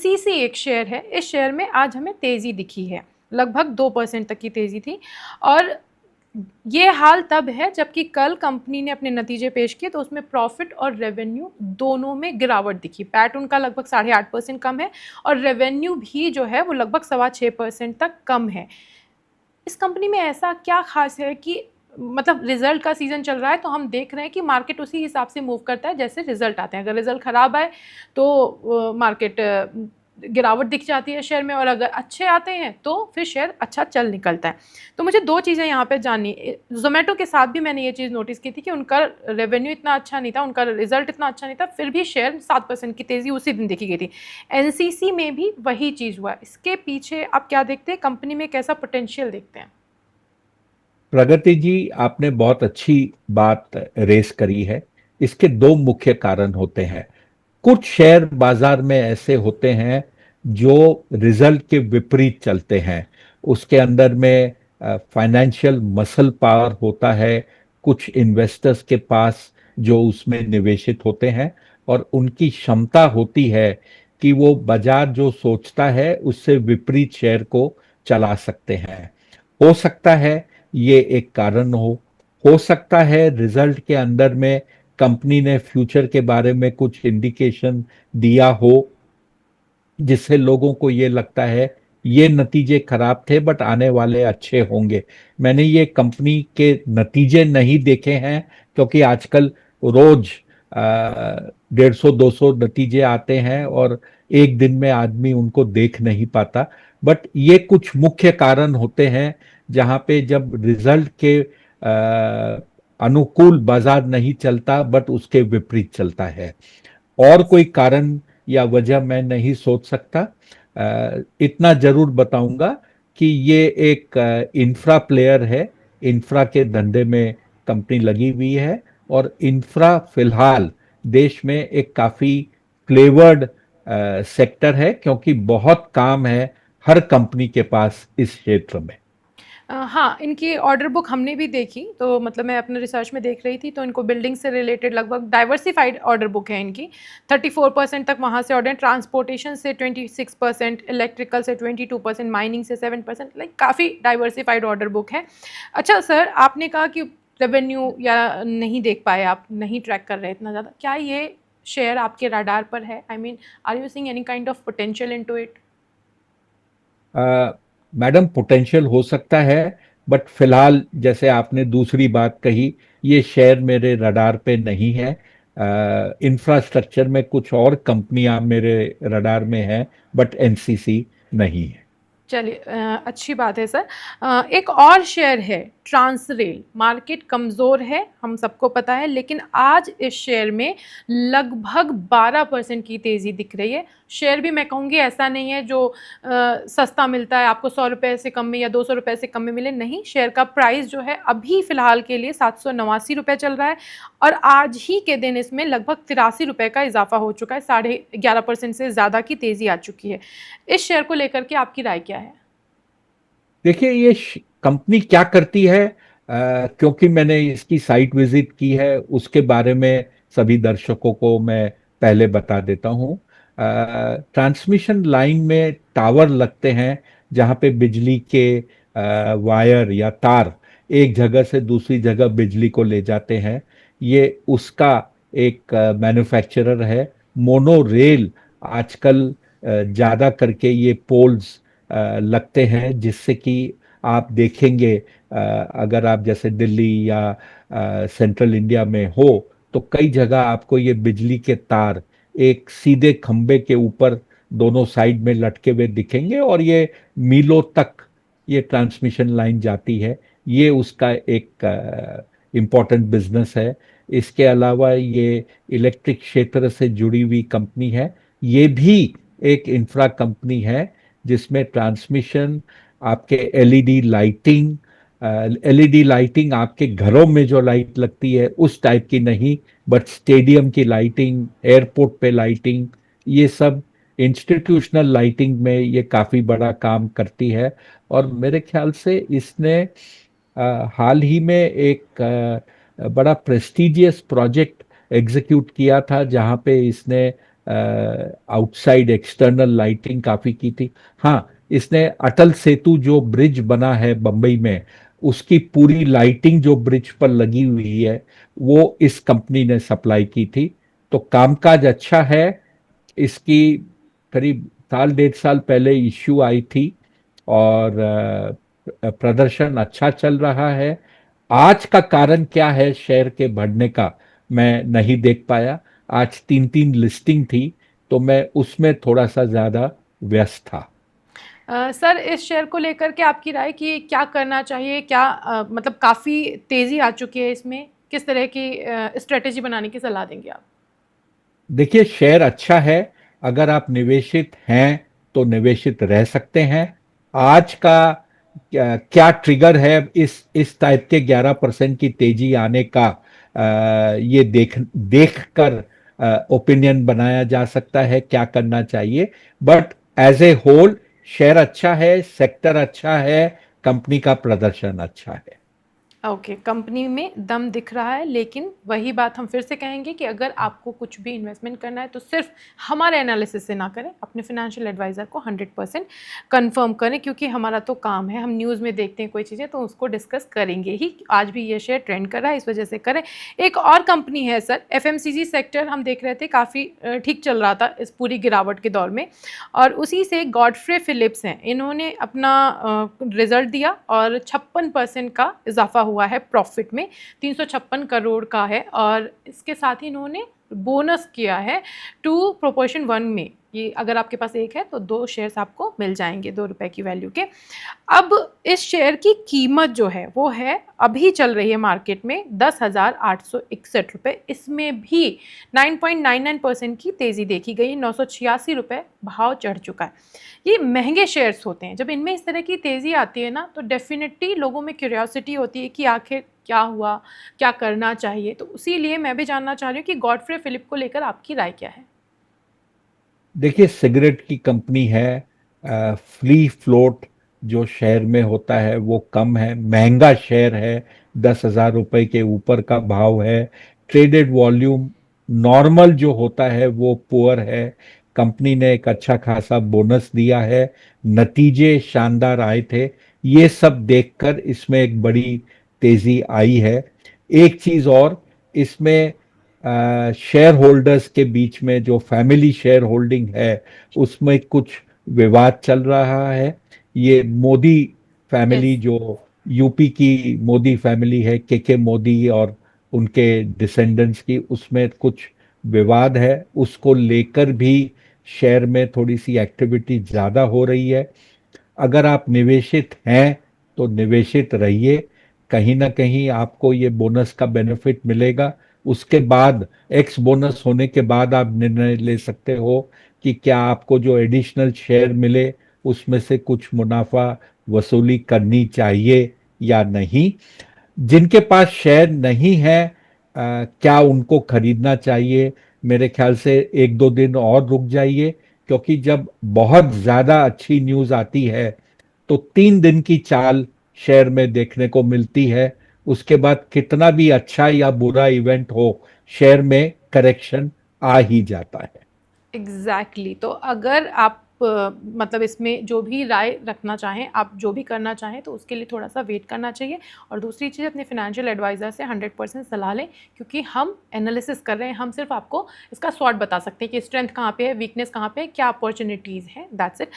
NCC एक share है, इस शेयर में आज हमें तेज़ी दिखी है, लगभग 2% तक की तेज़ी थी। और ये हाल तब है जबकि कल कंपनी ने अपने नतीजे पेश किए तो उसमें प्रॉफिट और रेवेन्यू दोनों में गिरावट दिखी। पैट उनका लगभग 8.5% कम है और रेवेन्यू भी जो है वो लगभग 6.25% तक कम है। इस कंपनी में ऐसा क्या खास है कि मतलब रिजल्ट का सीजन चल रहा है तो हम देख रहे हैं कि मार्केट उसी हिसाब से मूव करता है जैसे रिजल्ट आते हैं। अगर रिजल्ट खराब आए तो मार्केट गिरावट दिख जाती है शेयर में, और अगर अच्छे आते हैं तो फिर शेयर अच्छा चल निकलता है। तो मुझे दो चीज़ें यहाँ पे जाननी, जोमेटो के साथ भी मैंने ये चीज़ नोटिस की थी कि उनका रेवेन्यू इतना अच्छा नहीं था, उनका रिजल्ट इतना अच्छा नहीं था, फिर भी शेयर 7% की तेज़ी उसी दिन देखी गई थी। एनसीसी में भी वही चीज़ हुआ। इसके पीछे आप क्या देखते हैं, कंपनी में कैसा पोटेंशियल देखते हैं? प्रगति जी, आपने बहुत अच्छी बात रेस करी है। इसके दो मुख्य कारण होते हैं। कुछ शेयर बाजार में ऐसे होते हैं जो रिजल्ट के विपरीत चलते हैं। उसके अंदर में फाइनेंशियल मसल पावर होता है कुछ इन्वेस्टर्स के पास जो उसमें निवेशित होते हैं, और उनकी क्षमता होती है कि वो बाजार जो सोचता है उससे विपरीत शेयर को चला सकते हैं। हो सकता है ये एक कारण हो सकता है रिजल्ट के अंदर में कंपनी ने फ्यूचर के बारे में कुछ इंडिकेशन दिया हो जिससे लोगों को ये लगता है ये नतीजे खराब थे बट आने वाले अच्छे होंगे। मैंने ये कंपनी के नतीजे नहीं देखे हैं क्योंकि आजकल रोज 150-200 नतीजे आते हैं और एक दिन में आदमी उनको देख नहीं पाता। बट ये कुछ मुख्य कारण होते हैं जहां पे जब रिजल्ट के अनुकूल बाजार नहीं चलता बट उसके विपरीत चलता है। और कोई कारण या वजह मैं नहीं सोच सकता। इतना जरूर बताऊंगा कि ये एक इंफ्रा प्लेयर है। इंफ्रा के धंधे में कंपनी लगी हुई है, और इंफ्रा फिलहाल देश में एक काफी फ्लेवर्ड सेक्टर है क्योंकि बहुत काम है हर कंपनी के पास इस क्षेत्र में। हाँ, इनकी ऑर्डर बुक हमने भी देखी, तो मतलब मैं अपने रिसर्च में देख रही थी, तो इनको बिल्डिंग से रिलेटेड लगभग डाइवर्सिफाइड ऑर्डर बुक है इनकी। 34% तक वहाँ से ऑर्डर है, ट्रांसपोर्टेशन से 26%, इलेक्ट्रिकल से 22%, माइनिंग से 7%, लाइक काफ़ी डाइवर्सिफाइड ऑर्डर बुक है। अच्छा सर, आपने कहा कि रेवेन्यू या नहीं देख पाए, आप नहीं ट्रैक कर रहे इतना ज़्यादा, क्या ये शेयर आपके रडार पर है? I mean, are you seeing any kind of potential into it? Madam, potential हो सकता है बट फिलहाल जैसे आपने दूसरी बात कही, ये शेयर मेरे रडार पे नहीं है। इंफ्रास्ट्रक्चर में कुछ और कंपनियां मेरे रडार में हैं बट एनसीसी नहीं है। चलिए, अच्छी बात है सर। एक और शेयर है ट्रांसरेल। मार्केट कमज़ोर है, हम सबको पता है, लेकिन आज इस शेयर में लगभग 12% की तेज़ी दिख रही है। शेयर भी मैं कहूँगी ऐसा नहीं है जो सस्ता मिलता है, आपको 100 रुपये से कम में या 200 रुपये से कम में मिले, नहीं। शेयर का प्राइस जो है अभी फ़िलहाल के लिए 789 रुपये चल रहा है, और आज ही के दिन इसमें लगभग 83 रुपये का इजाफा हो चुका है। 11.5% से ज़्यादा की तेज़ी आ चुकी है। इस शेयर को लेकर के आपकी राय क्या है? देखिए, ये कंपनी क्या करती है, क्योंकि मैंने इसकी साइट विजिट की है उसके बारे में सभी दर्शकों को मैं पहले बता देता हूँ। ट्रांसमिशन लाइन में टावर लगते हैं जहाँ पे बिजली के वायर या तार एक जगह से दूसरी जगह बिजली को ले जाते हैं। ये उसका एक मैन्युफैक्चरर है। मोनो रेल आजकल ज्यादा करके ये पोल्स लगते हैं जिससे कि आप देखेंगे, अगर आप जैसे दिल्ली या सेंट्रल इंडिया में हो तो कई जगह आपको ये बिजली के तार एक सीधे खंबे के ऊपर दोनों साइड में लटके हुए दिखेंगे, और ये मीलों तक ये ट्रांसमिशन लाइन जाती है। ये उसका एक इम्पॉर्टेंट बिजनेस है। इसके अलावा ये इलेक्ट्रिक क्षेत्र से जुड़ी हुई कंपनी है। ये भी एक इंफ्रा कंपनी है जिसमें ट्रांसमिशन, आपके एलईडी लाइटिंग आपके घरों में जो लाइट लगती है उस टाइप की नहीं, बट स्टेडियम की लाइटिंग, एयरपोर्ट पे लाइटिंग, ये सब इंस्टीट्यूशनल लाइटिंग में ये काफी बड़ा काम करती है। और मेरे ख्याल से इसने हाल ही में एक बड़ा प्रेस्टिजियस प्रोजेक्ट एग्जीक्यूट किया था जहां पे इसने आउटसाइड एक्सटर्नल लाइटिंग काफी की थी। हाँ, इसने अटल सेतु जो ब्रिज बना है बंबई में, उसकी पूरी लाइटिंग जो ब्रिज पर लगी हुई है वो इस कंपनी ने सप्लाई की थी। तो कामकाज अच्छा है इसकी। करीब साल 1.5 साल पहले इश्यू आई थी और प्रदर्शन अच्छा चल रहा है। आज का कारण क्या है शेयर के बढ़ने का, मैं नहीं देख पाया। आज 3-3 लिस्टिंग थी, तो मैं उसमें थोड़ा सा ज्यादा व्यस्त था। सर, इस शेयर को लेकर के आपकी राय कि क्या करना चाहिए, क्या मतलब काफ़ी तेज़ी आ चुकी है इसमें, किस तरह की स्ट्रेटेजी बनाने की सलाह देंगे आप? देखिए, शेयर अच्छा है। अगर आप निवेशित हैं तो निवेशित रह सकते हैं। आज का क्या ट्रिगर है इस टाइप के 11% की तेजी आने का, ये देख कर ओपिनियन बनाया जा सकता है क्या करना चाहिए। But as a whole share अच्छा है, सेक्टर अच्छा है, कंपनी का प्रदर्शन अच्छा है। ओके, कंपनी में दम दिख रहा है, लेकिन वही बात हम फिर से कहेंगे कि अगर आपको कुछ भी इन्वेस्टमेंट करना है तो सिर्फ हमारे एनालिसिस से ना करें, अपने फाइनेंशियल एडवाइज़र को 100% कंफर्म करें, क्योंकि हमारा तो काम है, हम न्यूज़ में देखते हैं कोई चीज़ें तो उसको डिस्कस करेंगे ही। आज भी ये शेयर ट्रेंड कर रहा है, इस वजह से करें। एक और कंपनी है सर, एफएमसीजी सेक्टर हम देख रहे थे काफ़ी ठीक चल रहा था इस पूरी गिरावट के दौर में, और उसी से गॉडफ्रे फिलिप्स हैं, इन्होंने अपना रिजल्ट दिया और 56% का इजाफा हुआ है प्रॉफिट में, 356 करोड़ का है। और इसके साथ ही इन्होंने बोनस किया है 2:1 में। ये अगर आपके पास एक है तो 2 शेयर्स आपको मिल जाएंगे 2 रुपए की वैल्यू के। अब इस शेयर की कीमत जो है वो है, अभी चल रही है मार्केट में 10,861 रुपये। इसमें भी 9.99% की तेज़ी देखी गई, 986 रुपये भाव चढ़ चुका है। ये महंगे शेयर्स होते हैं, जब इनमें इस तरह की तेज़ी आती है ना तो डेफिनेटली लोगों में क्यूरियोसिटी होती है कि आखिर क्या हुआ, क्या करना चाहिए। तो इसीलिए मैं भी जानना चाह रही हूँ कि गॉडफ्रे फिलिप को लेकर आपकी राय क्या है? देखिए, सिगरेट की कंपनी है। फ्री फ्लोट जो शेयर में होता है वो कम है, महंगा शेयर है। 10,000 रुपए के ऊपर का भाव है। ट्रेडेड वॉल्यूम नॉर्मल जो होता है वो पुअर है। कंपनी ने एक अच्छा खासा बोनस दिया है। नतीजे शानदार आए थे। ये सब देखकर इसमें एक बड़ी तेजी आई है। एक चीज और, इसमें शेयर होल्डर्स के बीच में जो फैमिली शेयर होल्डिंग है उसमें कुछ विवाद चल रहा है। ये मोदी फैमिली, यस। जो यूपी की मोदी फैमिली है, के मोदी और उनके डिसेंडेंट्स की, उसमें कुछ विवाद है। उसको लेकर भी शेयर में थोड़ी सी एक्टिविटी ज्यादा हो रही है। अगर आप निवेशित हैं तो निवेशित रहिए। कहीं ना कहीं आपको ये बोनस का बेनिफिट मिलेगा। उसके बाद एक्स बोनस होने के बाद आप निर्णय ले सकते हो कि क्या आपको जो एडिशनल शेयर मिले उसमें से कुछ मुनाफा वसूली करनी चाहिए या नहीं। जिनके पास शेयर नहीं है, क्या उनको खरीदना चाहिए? मेरे ख्याल से 1-2 दिन और रुक जाइए, क्योंकि जब बहुत ज्यादा अच्छी न्यूज आती है तो 3 दिन की चाल शेयर में देखने को मिलती है। उसके बाद कितना भी अच्छा या बुरा इवेंट हो, शेयर में करेक्शन आ ही जाता है। एग्जैक्टली, तो अगर आप मतलब इसमें जो भी राय रखना चाहें, आप जो भी करना चाहें, तो उसके लिए थोड़ा सा वेट करना चाहिए। और दूसरी चीज़, अपने फाइनेंशियल एडवाइज़र से 100% सलाह लें, क्योंकि हम एनालिसिस कर रहे हैं, हम सिर्फ आपको इसका स्वॉट बता सकते हैं कि स्ट्रेंथ कहाँ पे है, वीकनेस कहाँ पे है, क्या अपॉर्चुनिटीज़ हैं, दैट्स इट।